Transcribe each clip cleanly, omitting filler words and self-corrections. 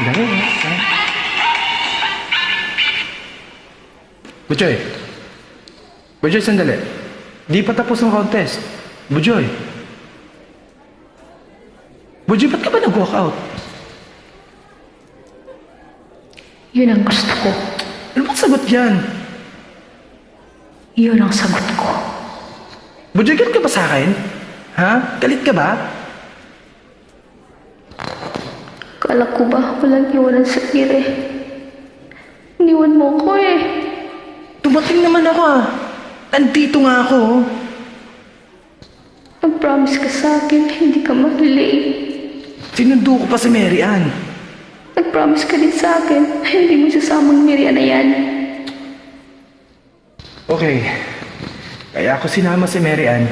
Dali, Bujoy. Bujoy, sandali. Di pa tapos ang contest. Bujoy. Bujoy, ba't ka ba nag-walk out? Yun ang gusto ko. Ano ba't sagot yan? Yun ang sagot ko. Bujoy, galit ka ba sa akin? Ha? Galit ka ba? Kala ko ba walang iwanan sa ire? Iniwan mo ko eh. Tumating naman ako ah. Nandito nga ako. Nag-promise ka sa akin, hindi ka malilate. Sinundo ko pa si Mary Ann. Nag-promise ka din sa akin, hindi mo sasamang Miriam na yan. Okay. Kaya ako sinama si Mary Ann.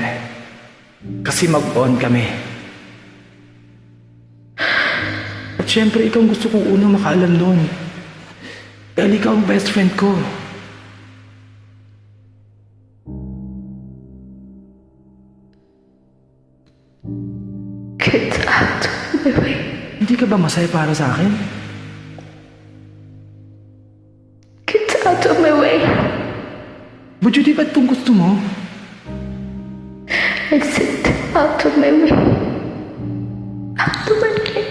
Kasi mag-on kami. At syempre, ikaw ang gusto kong unang makaalam doon. Dahil ikaw ang best friend ko. Get out of my way. Hindi ka ba masaya para sa akin? Get out of my way. Budyo, di ba itong gusto mo? Exit out of my way. Out of my way.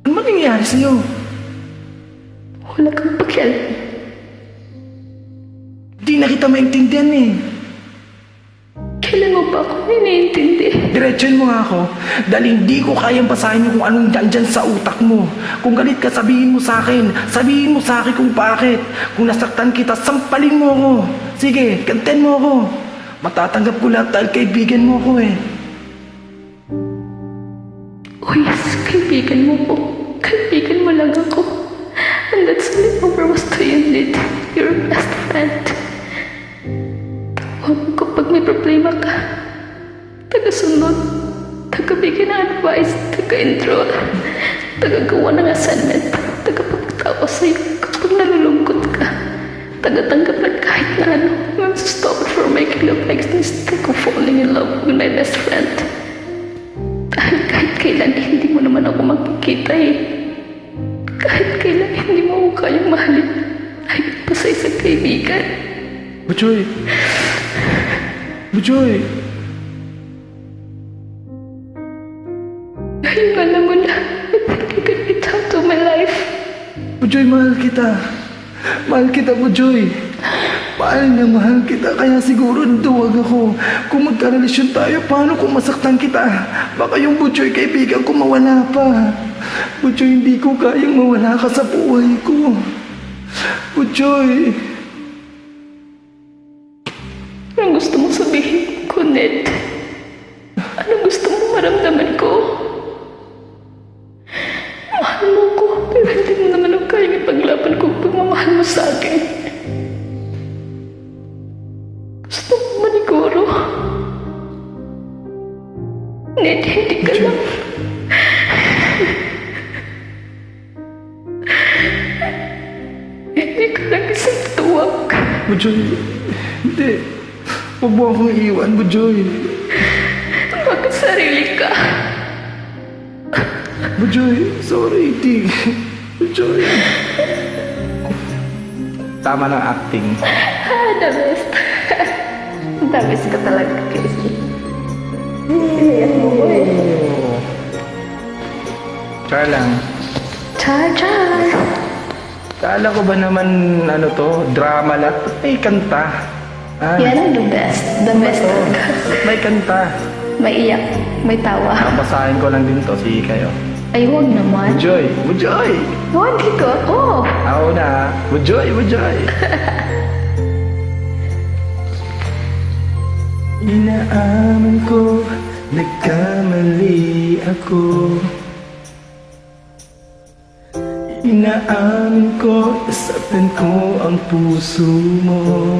Ano ba nangyayari sa'yo? Wala kang pakialam. Di na kita maintindihan eh. Kailan mo ba ako iniintindi? Diretsuhin mo nga ako dahil hindi ko kayang basahin kung anong dyan sa utak mo. Kung galit ka, sabihin mo sa akin. Sabihin mo sa akin kung bakit. Kung nasaktan kita, sampalin mo ako. Sige, kanten mo ako. Matatanggap ko lahat dahil kaibigan mo ako eh. Oh yes, kaibigan mo ko. Kaibigan mo lang ako. And that's all was to you need. You're a best friend. Huwag mo kapag may problema ka. Taga-sunod. Taga-bigyan ng advice. Taga-intro. Taga-gawa ng assignment. Taga-pagtawa sa'yo kapag nalulungkot ka. Taga-tanggap ng kahit na ano. I'm so stop it for making the next mistake of falling in love with my best friend. Dahil kahit kailan hindi mo naman ako makikita eh. Kahit kailan hindi mo ako kayang mahalin. Ay, pa sa isang kaibigan. Bujoy! Bujoy! Ngayon alam mo na, I think you can get out of my life. Bujoy, mahal kita. Mahal kita, Bujoy. Mahal na mahal kita. Kaya siguro duwag ako. Kung magkarelasyon tayo, paano kung masaktan kita? Baka yung Bujoy kaibigan ko mawala pa. Bujoy, hindi ko kayang mawala ka sa buhay ko. Bujoy! Anong gusto mong sabihin ko, Ned? Anong gusto mong maramdaman ko? Mahal mo ko, pero hindi mo naman ang kayang ipaglaban kung pagmamahal mo sa akin. Gusto mo maniguro? Ned, hindi ka lang. Hindi ka lang isang tuwag. Bujoy, hindi. Huwag mo akong iiwan, Bujoy. Magkasarili ka. Bujoy, sorry, di. Bujoy. Tama ng acting. The best. The best ka talaga, Casey. Iniyak mo ko eh. Char lang. Char. Kala ko ba naman, ano to, drama lang? May kanta. Ah, Yan ang the best. The best talaga. may kanta. May iyak, may tawa. Basahin ko lang din to, sige kayo. Ay, huwag naman. Bujoy, Bujoy! Huwag dito ako. Ako na, Bujoy, Bujoy! Inaaman ko, nagkamali ako. Inaamin ko, nasaktan ko ang puso mo.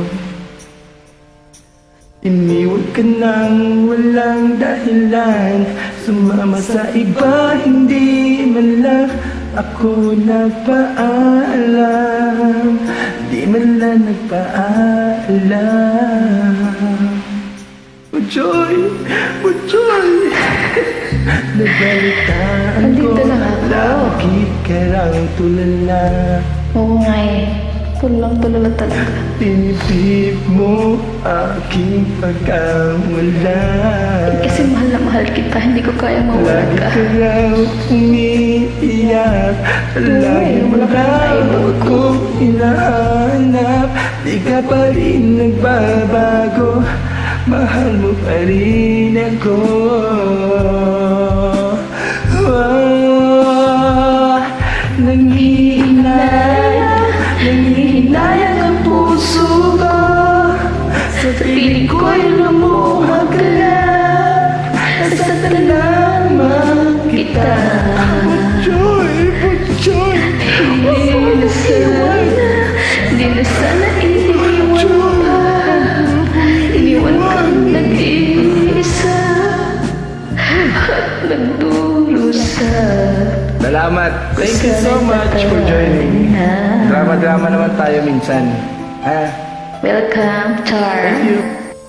Iniwan ka nang walang dahilan. Sumama sa iba, hindi man lang ako nagpaalam. Di man lang nagpaalam. Bujoy! Bujoy! Nabalitaan ko, Andito lang ako. lagi ka raw tulala. Oo nga eh. Tulala talaga. Tinitip mo aking pagkawala. Kasi mahal na mahal kita, hindi ko kaya mawala Lagi ka. ka raw umiiyak. Lagi mo wala kang raw naibago. akong hinahanap. Di ka pa rin nagbabago. Mahal mo pa rin ako. Nangihinayang ang puso ko. Sa piling ko'y lumuhag ka na. Nasasaktan lamang kita. Butchoy! Hindi na sana iniwan pa. Iniwan kang nag-iisa at nagdurusa. Salamat. Thank you so much for joining. Drama-drama naman tayo minsan. Ha? Welcome, Char. Thank you.